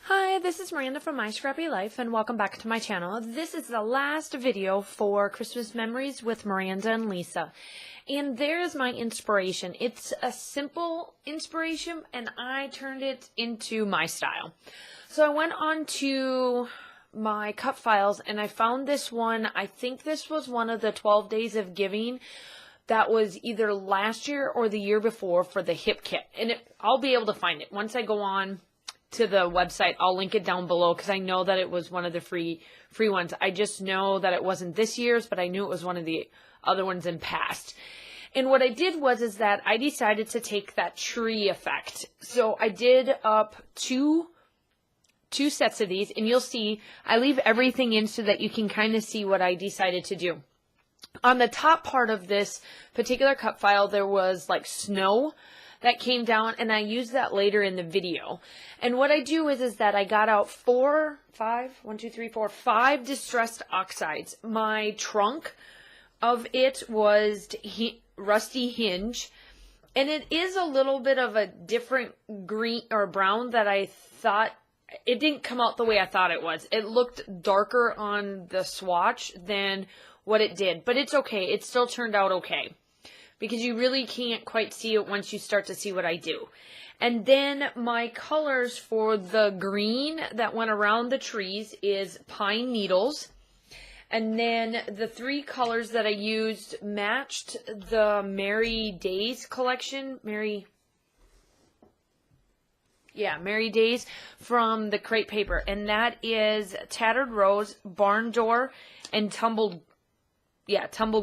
Hi, this is Miranda from My Scrappy Life, and welcome back to my channel. This is the last video for Christmas Memories with Miranda and Lisa. And there's my inspiration. It's a simple inspiration, and I turned it into my style. So I went on to my cut files, and I found this one. I think this was one of the 12 Days of Giving that was either last year or the year before for the hip kit. And I'll be able to find it once I go on to the website. I'll link it down below because I know that it was one of the free ones. I just know that it wasn't this year's, but I knew it was one of the other ones in past. And what I did is that I decided to take that tree effect. So I did up two sets of these, and you'll see I leave everything in so that you can kind of see what I decided to do. On the top part of this particular cut file, there was like snow that came down, and I used that later in the video. And what I do is that I got out five distressed oxides. My trunk of it was rusty hinge, and it is a little bit of a different green or brown that I thought. It didn't come out the way I thought it was. It looked darker on the swatch than what it did, but it's okay. It still turned out okay, because you really can't quite see it once you start to see what I do. And then my colors for the green that went around the trees is pine needles. And then the three colors that I used matched the Merry Days collection. Merry Days from the crepe paper. And that is Tattered Rose, Barn Door, and Tumbled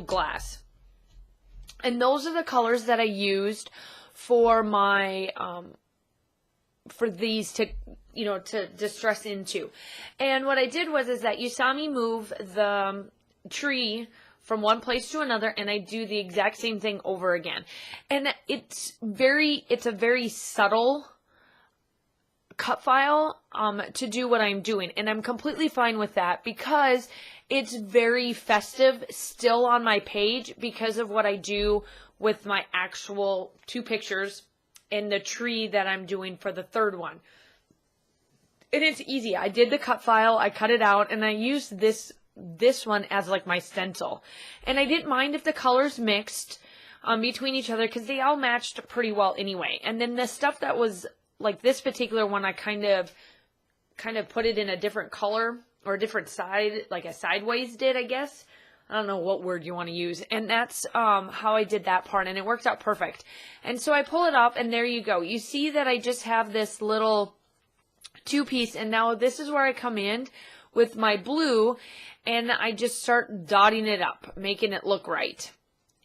Glass. And those are the colors that I used for my, for these to distress into. And what I did is that you saw me move the tree from one place to another, and I do the exact same thing over again. And it's a very subtle cut file to do what I'm doing, and I'm completely fine with that because it's very festive still on my page because of what I do with my actual two pictures and the tree that I'm doing for the third one. And it's easy. I did the cut file, I cut it out, and I used this one as like my stencil. And I didn't mind if the colors mixed between each other because they all matched pretty well anyway. And then the stuff that was like this particular one, I kind of put it in a different color or a different side, like a sideways did, I guess. I don't know what word you want to use. And that's how I did that part, and it worked out perfect. And so I pull it up, and there you go. You see that I just have this little two-piece, and now this is where I come in with my blue, and I just start dotting it up, making it look right.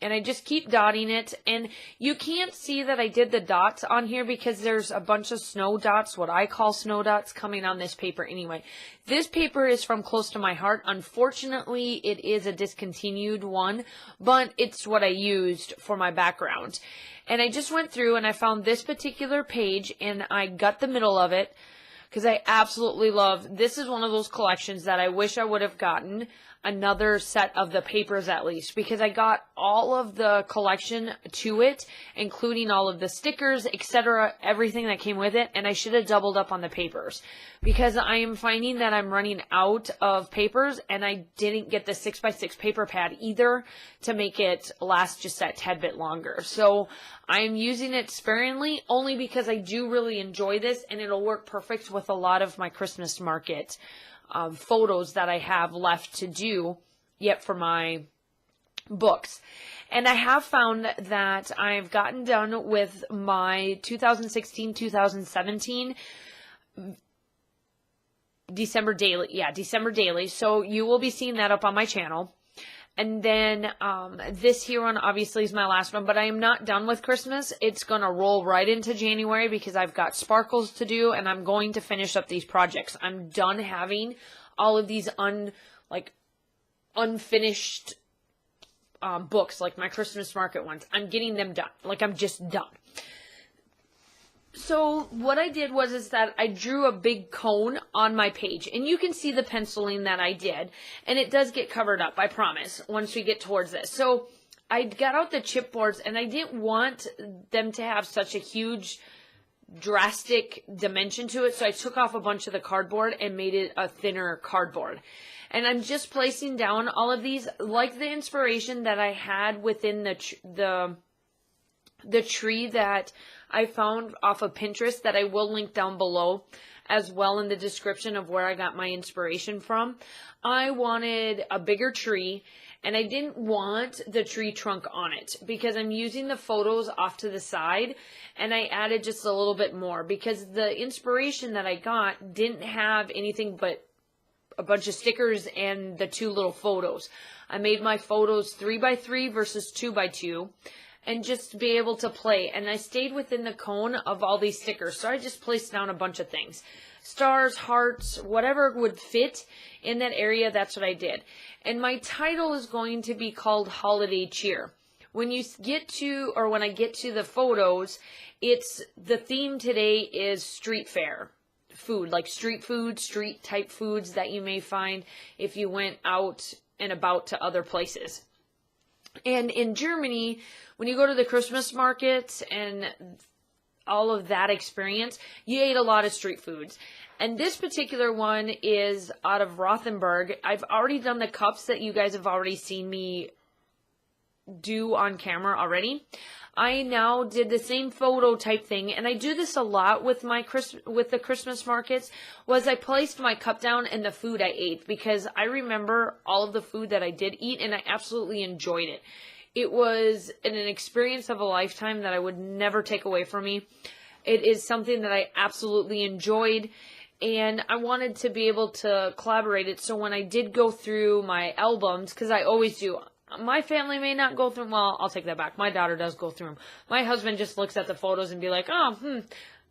And I just keep dotting it, and you can't see that I did the dots on here because there's a bunch of snow dots, what I call snow dots, coming on this paper anyway. This paper is from Close to My Heart. Unfortunately, it is a discontinued one, but it's what I used for my background. And I just went through and I found this particular page, and I got the middle of it because I absolutely love. This is one of those collections that I wish I would have gotten another set of the papers at least, because I got all of the collection to it, including all of the stickers, etc., everything that came with it, and I should have doubled up on the papers because I am finding that I'm running out of papers, and I didn't get the 6x6 paper pad either to make it last just that tad bit longer. So I'm using it sparingly only because I do really enjoy this, and it'll work perfect with a lot of my Christmas market photos that I have left to do yet for my books. And I have found that I've gotten done with my 2016-2017 December daily. So you will be seeing that up on my channel. And then this here one obviously is my last one, but I am not done with Christmas. It's going to roll right into January because I've got sparkles to do, and I'm going to finish up these projects. I'm done having all of these unfinished books, like my Christmas market ones. I'm getting them done. Like, I'm just done. So what I did is that I drew a big cone on my page, and you can see the penciling that I did, and it does get covered up, I promise, once we get towards this. So I got out the chipboards, and I didn't want them to have such a huge drastic dimension to it. So I took off a bunch of the cardboard and made it a thinner cardboard. And I'm just placing down all of these, like the inspiration that I had within the tree that I found off of Pinterest, that I will link down below as well in the description of where I got my inspiration from. I wanted a bigger tree, and I didn't want the tree trunk on it because I'm using the photos off to the side, and I added just a little bit more because the inspiration that I got didn't have anything but a bunch of stickers and the 2 little photos. I made my photos 3x3 versus 2x2 and just to be able to play. And I stayed within the cone of all these stickers. So I just placed down a bunch of things. Stars, hearts, whatever would fit in that area, that's what I did. And my title is going to be called Holiday Cheer. When you get to, or when I get to the photos, it's, the theme today is street fair. Food, like street food, street type foods that you may find if you went out and about to other places. And in Germany, when you go to the Christmas markets and all of that experience, you ate a lot of street foods. And this particular one is out of Rothenburg. I've already done the cups that you guys have already seen me do on camera already. I now did the same photo type thing, and I do this a lot with my the Christmas markets, was I placed my cup down and the food I ate, because I remember all of the food that I did eat, and I absolutely enjoyed it. It was an experience of a lifetime that I would never take away from me. It is something that I absolutely enjoyed, and I wanted to be able to collaborate it. So when I did go through my albums, because I always do, my family may not go through them. Well, I'll take that back. My daughter does go through them. My husband just looks at the photos and be like, oh,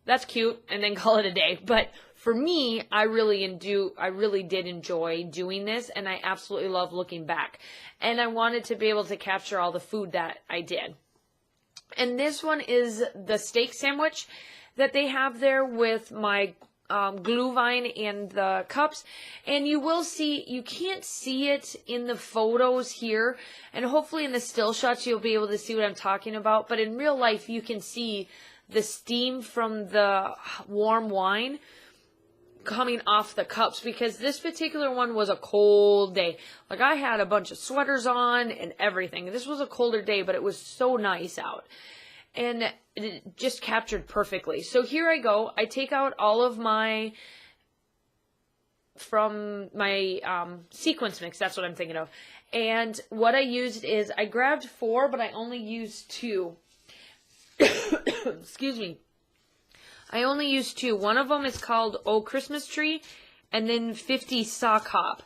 that's cute, and then call it a day. But for me, I really did enjoy doing this, and I absolutely love looking back. And I wanted to be able to capture all the food that I did. And this one is the steak sandwich that they have there with my Glühwein and the cups, and you will see, you can't see it in the photos here, and hopefully in the still shots you'll be able to see what I'm talking about, but in real life you can see the steam from the warm wine coming off the cups, because this particular one was a cold day. Like, I had a bunch of sweaters on and everything. This was a colder day, but it was so nice out. And it just captured perfectly. So here I go. I take out all of my, from my sequence mix. That's what I'm thinking of. And what I used is, I grabbed 4, but I only used 2. Excuse me. I only used 2. One of them is called Oh Christmas Tree, and then 50 Sock Hop.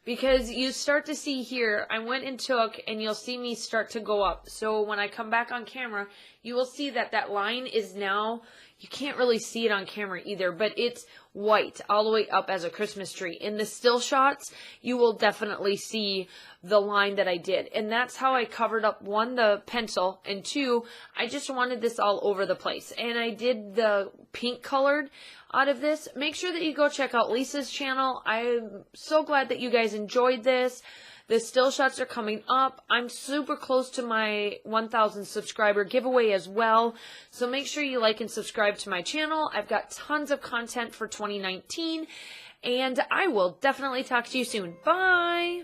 Because you start to see here, I went and took, and you'll see me start to go up. So when I come back on camera, you will see that that line is now, you can't really see it on camera either, but it's white all the way up as a Christmas tree. In the still shots, you will definitely see the line that I did. And that's how I covered up, 1, the pencil, and 2, I just wanted this all over the place. And I did the pink colored out of this. Make sure that you go check out Lisa's channel. I'm so glad that you guys enjoyed this. The still shots are coming up. I'm super close to my 1,000 subscriber giveaway as well. So make sure you like and subscribe to my channel. I've got tons of content for 2019. And I will definitely talk to you soon. Bye!